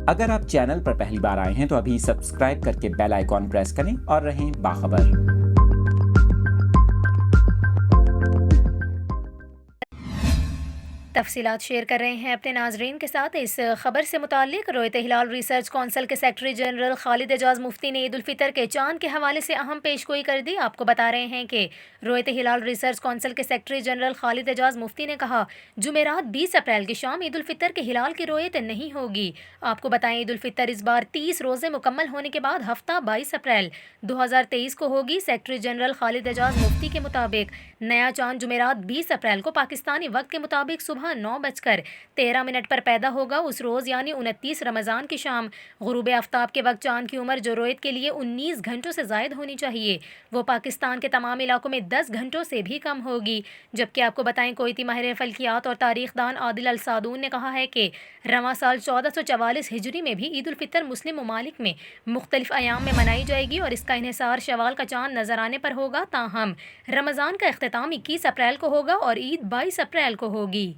اگر آپ چینل پر پہلی بار آئے ہیں تو ابھی سبسکرائب کر کے بیل آئیکن پریس کریں اور رہیں باخبر۔ تفصیلات شیئر کر رہے ہیں اپنے ناظرین کے ساتھ۔ اس خبر سے متعلق رویت ہلال ریسرچ کونسل کے سیکرٹری جنرل خالد اعجاز مفتی نے عید الفطر کے چاند کے حوالے سے اہم پیش گوئی کر دی۔ آپ کو بتا رہے ہیں کہ رویت ہلال ریسرچ کونسل کے سیکرٹری جنرل خالد اعجاز مفتی نے کہا، جمعرات 20 اپریل کی شام عید الفطر کے ہلال کی رویت نہیں ہوگی۔ آپ کو بتائیں عید الفطر اس بار 30 روزے مکمل ہونے کے بعد ہفتہ 22 اپریل 2023 کو ہوگی۔ سیکرٹری جنرل خالد اعجاز مفتی کے مطابق نیا چاند جمعرات 20 اپریل کو پاکستانی وقت کے مطابق صبح 9:13 پر پیدا ہوگا۔ اس روز یعنی 29 رمضان کی شام غروب آفتاب کے وقت چاند کی عمر جو رویت کے لیے 19 گھنٹوں سے زائد ہونی چاہیے وہ پاکستان کے تمام علاقوں میں 10 گھنٹوں سے بھی کم ہوگی۔ جبکہ آپ کو بتائیں کویتی ماہر فلکیات اور تاریخ دان عادل الصادون نے کہا ہے کہ رواں سال 1444 ہجری میں بھی عید الفطر مسلم ممالک میں مختلف ایام میں منائی جائے گی اور اس کا انحصار شوال کا چاند نظر آنے پر ہوگا، تاہم رمضان کا اختتام 21 اپریل کو ہوگا اور عید 22 اپریل کو ہوگی۔